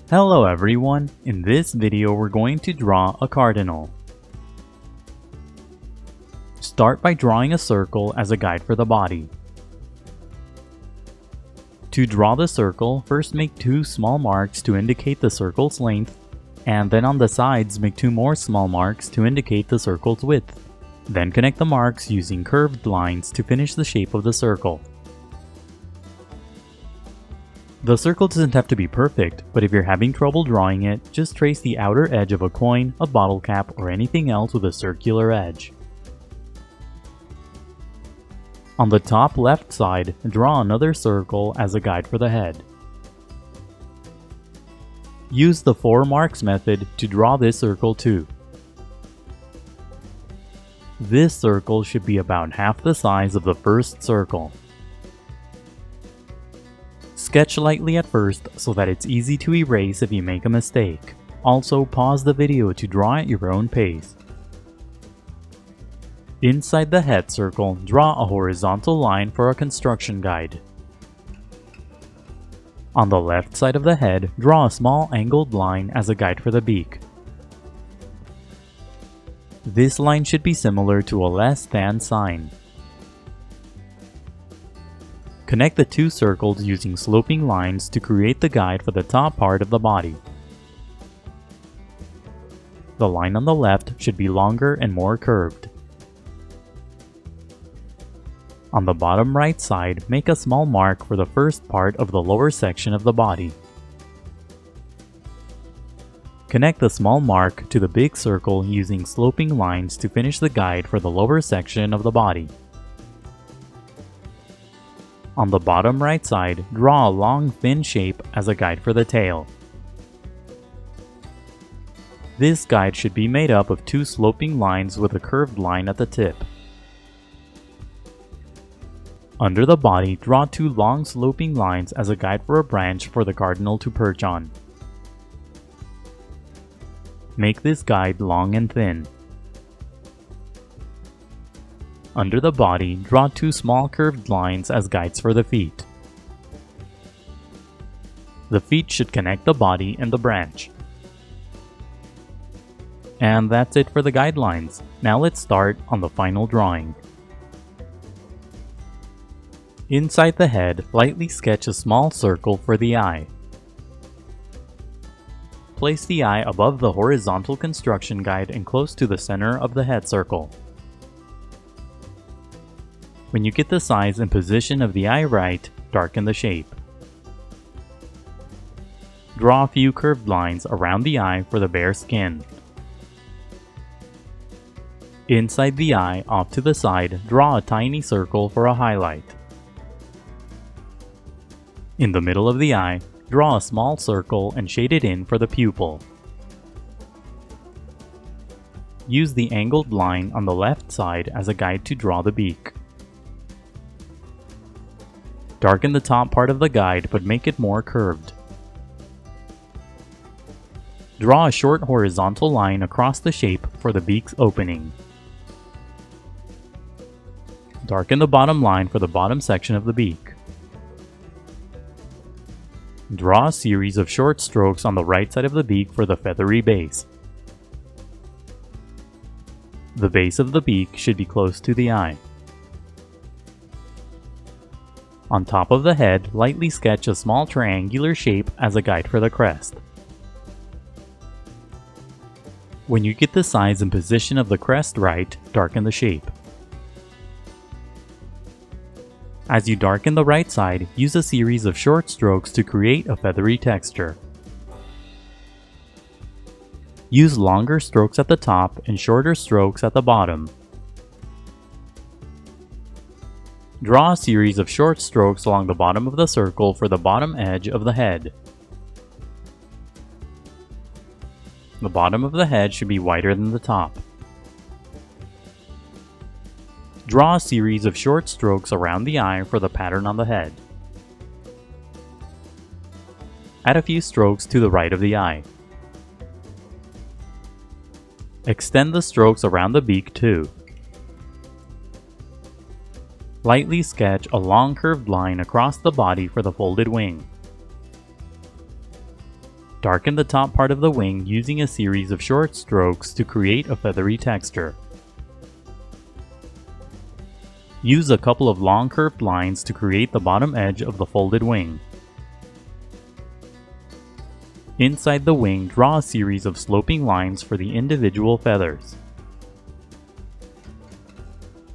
Hello everyone, in this video we're going to draw a cardinal. Start by drawing a circle as a guide for the body. To draw the circle, first make two small marks to indicate the circle's length, and then on the sides make two more small marks to indicate the circle's width. Then connect the marks using curved lines to finish the shape of the circle. The circle doesn't have to be perfect, but if you're having trouble drawing it, just trace the outer edge of a coin, a bottle cap, or anything else with a circular edge. On the top left side, draw another circle as a guide for the head. Use the 4 marks method to draw this circle too. This circle should be about half the size of the first circle. Sketch lightly at first so that it's easy to erase if you make a mistake. Also, pause the video to draw at your own pace. Inside the head circle, draw a horizontal line for a construction guide. On the left side of the head, draw a small angled line as a guide for the beak. This line should be similar to a less than sign. Connect the two circles using sloping lines to create the guide for the top part of the body. The line on the left should be longer and more curved. On the bottom right side, make a small mark for the first part of the lower section of the body. Connect the small mark to the big circle using sloping lines to finish the guide for the lower section of the body. On the bottom right side, draw a long thin shape as a guide for the tail. This guide should be made up of two sloping lines with a curved line at the tip. Under the body, draw two long sloping lines as a guide for a branch for the cardinal to perch on. Make this guide long and thin. Under the body, draw two small curved lines as guides for the feet. The feet should connect the body and the branch. And that's it for the guidelines. Now let's start on the final drawing. Inside the head, lightly sketch a small circle for the eye. Place the eye above the horizontal construction guide and close to the center of the head circle. When you get the size and position of the eye right, darken the shape. Draw a few curved lines around the eye for the bare skin. Inside the eye, off to the side, draw a tiny circle for a highlight. In the middle of the eye, draw a small circle and shade it in for the pupil. Use the angled line on the left side as a guide to draw the beak. Darken the top part of the guide but make it more curved. Draw a short horizontal line across the shape for the beak's opening. Darken the bottom line for the bottom section of the beak. Draw a series of short strokes on the right side of the beak for the feathery base. The base of the beak should be close to the eye. On top of the head, lightly sketch a small triangular shape as a guide for the crest. When you get the size and position of the crest right, darken the shape. As you darken the right side, use a series of short strokes to create a feathery texture. Use longer strokes at the top and shorter strokes at the bottom. Draw a series of short strokes along the bottom of the circle for the bottom edge of the head. The bottom of the head should be wider than the top. Draw a series of short strokes around the eye for the pattern on the head. Add a few strokes to the right of the eye. Extend the strokes around the beak too. Lightly sketch a long curved line across the body for the folded wing. Darken the top part of the wing using a series of short strokes to create a feathery texture. Use a couple of long curved lines to create the bottom edge of the folded wing. Inside the wing, draw a series of sloping lines for the individual feathers.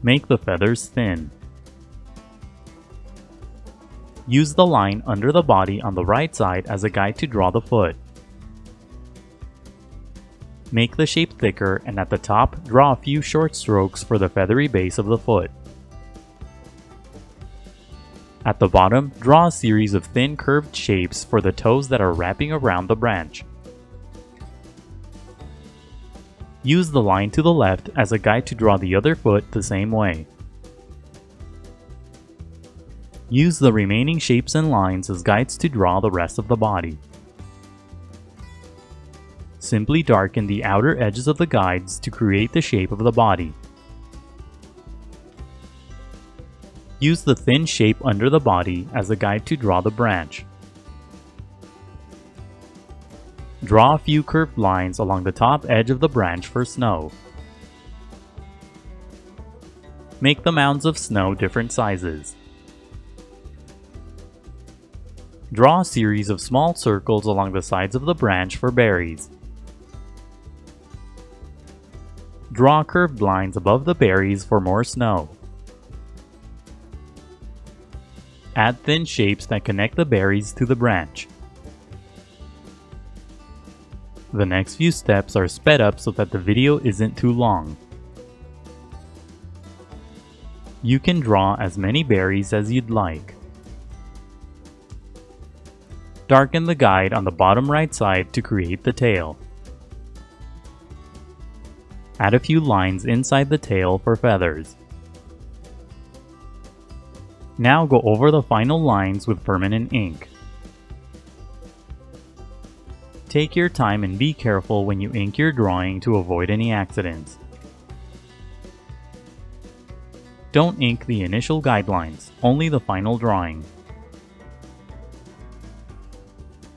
Make the feathers thin. Use the line under the body on the right side as a guide to draw the foot. Make the shape thicker, and at the top, draw a few short strokes for the feathery base of the foot. At the bottom, draw a series of thin curved shapes for the toes that are wrapping around the branch. Use the line to the left as a guide to draw the other foot the same way. Use the remaining shapes and lines as guides to draw the rest of the body. Simply darken the outer edges of the guides to create the shape of the body. Use the thin shape under the body as a guide to draw the branch. Draw a few curved lines along the top edge of the branch for snow. Make the mounds of snow different sizes. Draw a series of small circles along the sides of the branch for berries. Draw curved lines above the berries for more snow. Add thin shapes that connect the berries to the branch. The next few steps are sped up so that the video isn't too long. You can draw as many berries as you'd like. Darken the guide on the bottom right side to create the tail. Add a few lines inside the tail for feathers. Now go over the final lines with permanent ink. Take your time and be careful when you ink your drawing to avoid any accidents. Don't ink the initial guidelines, only the final drawing.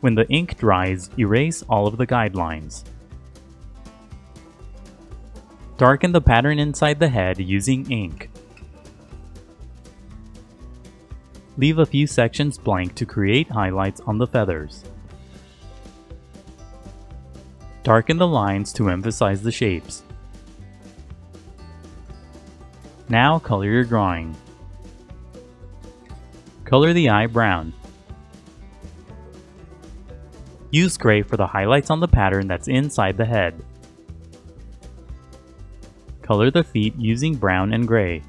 When the ink dries, erase all of the guidelines. Darken the pattern inside the head using ink. Leave a few sections blank to create highlights on the feathers. Darken the lines to emphasize the shapes. Now color your drawing. Color the eye brown. Use gray for the highlights on the pattern that's inside the head. Color the feet using brown and gray.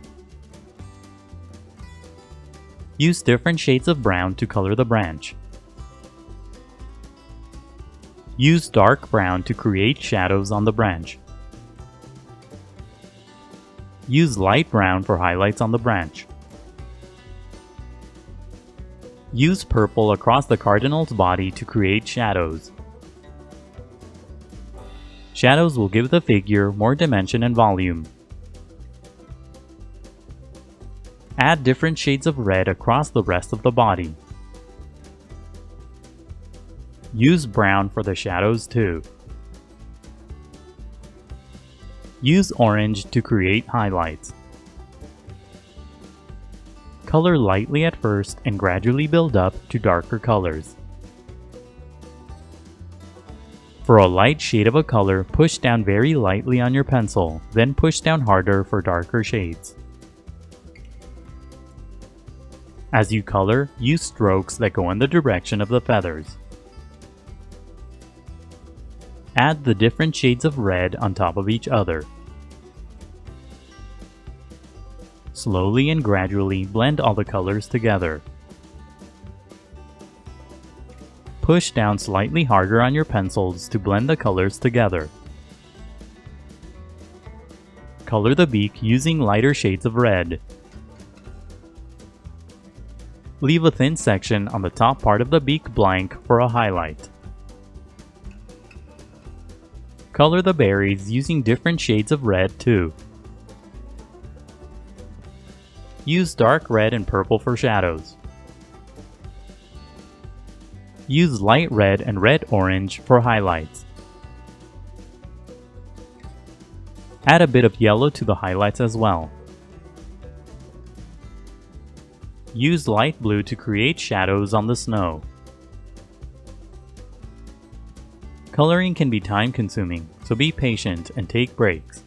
Use different shades of brown to color the branch. Use dark brown to create shadows on the branch. Use light brown for highlights on the branch. Use purple across the cardinal's body to create shadows. Shadows will give the figure more dimension and volume. Add different shades of red across the rest of the body. Use brown for the shadows too. Use orange to create highlights. Color lightly at first and gradually build up to darker colors. For a light shade of a color, push down very lightly on your pencil, then push down harder for darker shades. As you color, use strokes that go in the direction of the feathers. Add the different shades of red on top of each other. Slowly and gradually blend all the colors together. Push down slightly harder on your pencils to blend the colors together. Color the beak using lighter shades of red. Leave a thin section on the top part of the beak blank for a highlight. Color the berries using different shades of red too. Use dark red and purple for shadows. Use light red and red-orange for highlights. Add a bit of yellow to the highlights as well. Use light blue to create shadows on the snow. Coloring can be time-consuming, so be patient and take breaks.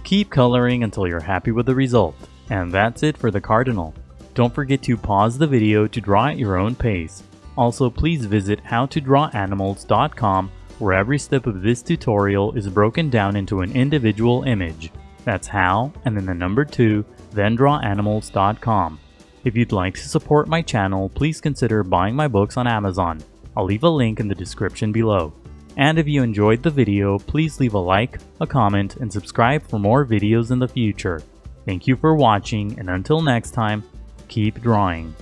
Keep coloring until you're happy with the result. And that's it for the Cardinal. Don't forget to pause the video to draw at your own pace. Also, please visit howtodrawanimals.com, where every step of this tutorial is broken down into an individual image. That's how, and then the number 2, then drawanimals.com. If you'd like to support my channel, please consider buying my books on Amazon. I'll leave a link in the description below. And if you enjoyed the video, please leave a like, a comment, and subscribe for more videos in the future. Thank you for watching, and until next time, keep drawing.